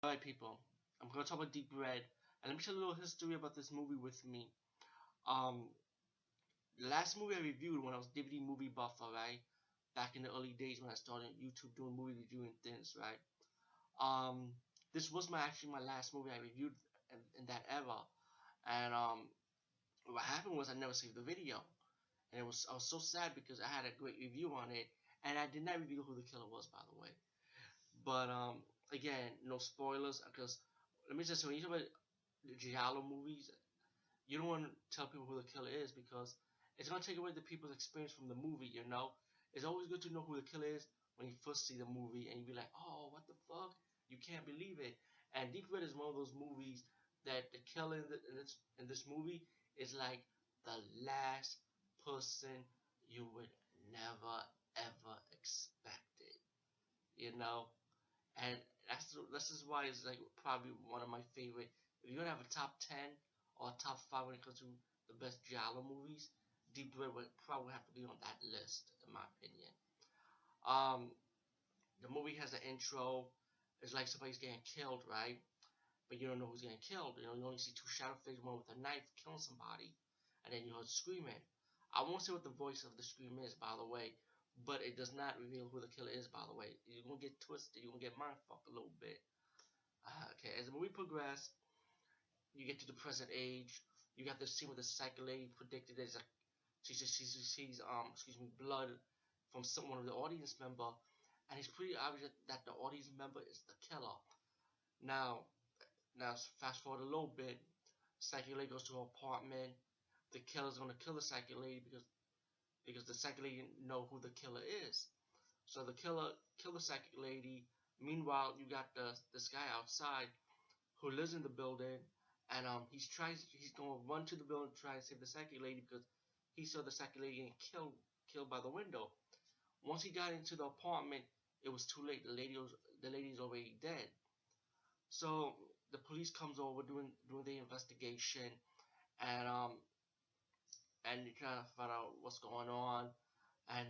Alright, people, I'm gonna talk about Deep Red, and let me tell you a little history about this movie with me. Um, the last movie I reviewed when I was DVD movie buffer, right? Back in the early days when I started YouTube doing movie reviewing things, right? Um, this was my last movie I reviewed in that era, and what happened was I never saved the video, and I was so sad because I had a great review on it, and I did not reveal who the killer was, by the way. But again, no spoilers because let me just say when you talk about the giallo movies, you don't want to tell people who the killer is because it's gonna take away the people's experience from the movie. It's always good to know who the killer is when you first see the movie and you be like, oh, what the fuck? You can't believe it. And Deep Red is one of those movies that the killer in this movie is like the last person you would never ever expected. You know, and that's just why it's like probably one of my favorite. If you're gonna have a top 10 or top 5 when it comes to the best giallo movies, Deep Red would probably have to be on that list, in my opinion. Um, the movie has an intro. It's like somebody's getting killed, right? But you don't know who's getting killed. You only see two shadow figures, one with a knife killing somebody, and then you heard screaming. I won't say what the voice of the scream is, by the way, but it does not reveal who the killer is, by the way. You're gonna get twisted. You're gonna get mindfucked a little bit. Okay, as the movie progresses, you get to the present age. You got the scene with the psychic lady predicted there's a she sees excuse me blood from someone of the audience member, and it's pretty obvious that the audience member is the killer. Now, now fast forward a little bit. Psychic lady goes to her apartment. The killer's gonna kill the psychic lady because the psychic lady know who the killer is. So the killer kill the psychic lady. Meanwhile, you got this guy outside who lives in the building, and he's gonna run to the building to try and save the psychic lady because he saw the psychic lady getting killed by the window. Once he got into the apartment, it was too late. The lady's already dead. So the police comes over doing the investigation, and you trying to find out what's going on. And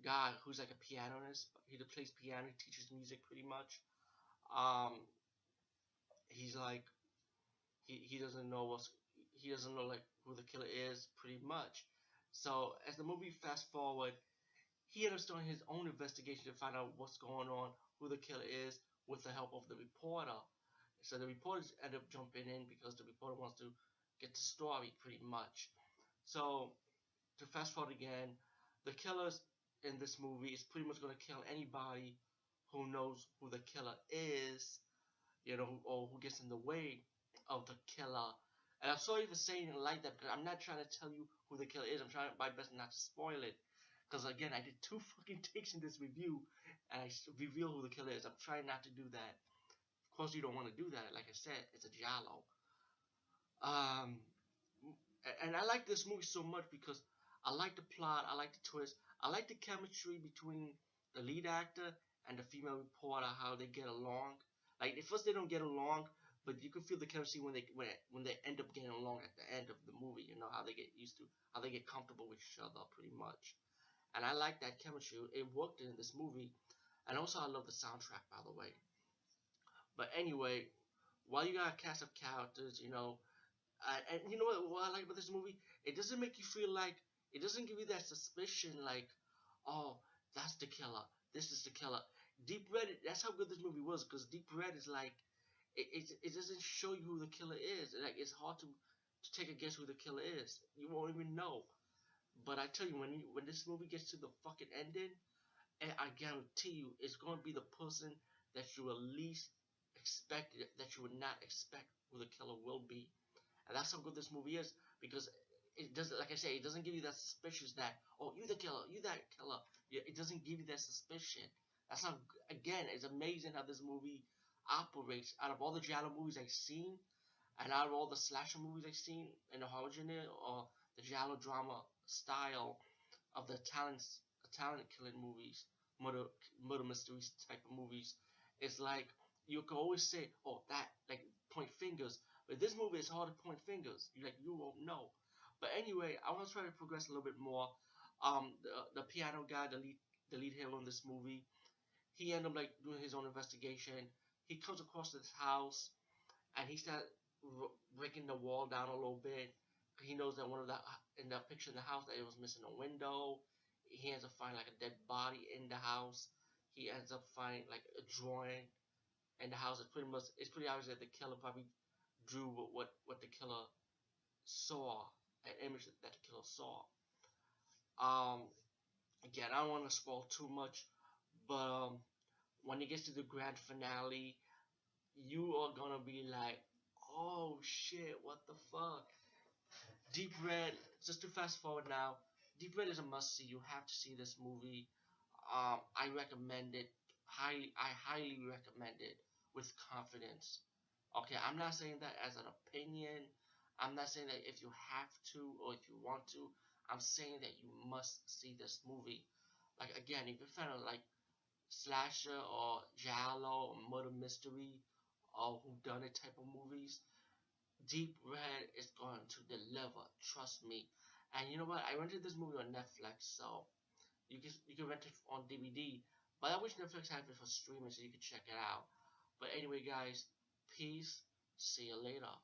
guy who's like a pianist, he plays piano, he teaches music pretty much. Um, he's like he doesn't know like who the killer is pretty much. So as the movie fast forward, he ends up starting his own investigation to find out what's going on, who the killer is, with the help of the reporter. So the reporters end up jumping in because the reporter wants to get the story pretty much. So to fast forward again, the killers in this movie is pretty much going to kill anybody who knows who the killer is, or who gets in the way of the killer. And I'm sorry for saying it like that because I'm not trying to tell you who the killer is. I'm trying my best not to spoil it. Because again, I did 2 fucking takes in this review, and I reveal who the killer is. I'm trying not to do that. Of course, you don't want to do that. Like I said, it's a giallo. Um, and I like this movie so much because I like the plot, I like the twist, I like the chemistry between the lead actor and the female reporter, how they get along. Like at first they don't get along, but you can feel the chemistry when they end up getting along at the end of the movie. You know how they get used to, how they get comfortable with each other, pretty much. And I like that chemistry. It worked in this movie, and also I love the soundtrack, by the way. But anyway, while you got a cast of characters, and you know what I like about this movie? It doesn't make you feel like it doesn't give you that suspicion like, oh, that's the killer. This is the killer. Deep Red. That's how good this movie was because Deep Red is like it doesn't show you who the killer is. Like it's hard to take a guess who the killer is. You won't even know. But I tell you, when this movie gets to the fucking ending, and I guarantee you, it's going to be the person that you at least expected, that you would not expect who the killer will be. And that's how good this movie is because it doesn't, like I say, it doesn't give you that suspicion that, oh, you the killer, you that killer. It doesn't give you that suspicion. That's how, again, it's amazing how this movie operates. Out of all the giallo movies I've seen, and out of all the slasher movies I've seen in the horror genre or the giallo drama style of the talent killing movies, murder mysteries type of movies, it's like you can always say, oh, that, like, point fingers. But this movie is hard to point fingers. You won't know. But anyway, I want to try to progress a little bit more. The piano guy, the lead hero in this movie, he ended up like doing his own investigation. he comes across this house and he starts breaking the wall down a little bit. He knows that one of the in the picture in the house that it was missing a window. He ends up finding like a dead body in the house. He ends up finding like a drawing in the house. It's pretty obvious that the killer probably drew what the killer saw, an image that the killer saw. Um, Again, I don't want to spoil too much, but when it gets to the grand finale, you are gonna be like, "Oh shit, what the fuck?" Deep Red. Just to fast forward now, Deep Red is a must see. You have to see this movie. I recommend it. I highly recommend it with confidence. Okay, I'm not saying that as an opinion. I'm not saying that if you have to or if you want to. I'm saying that you must see this movie. Like again, if you're a fan of like slasher or giallo or murder mystery or whodunit type of movies, Deep Red is going to deliver. Trust me. And you know what? I rented this movie on Netflix, so you can rent it on DVD. But I wish Netflix had it for streaming so you could check it out. But anyway, guys, peace. See you later.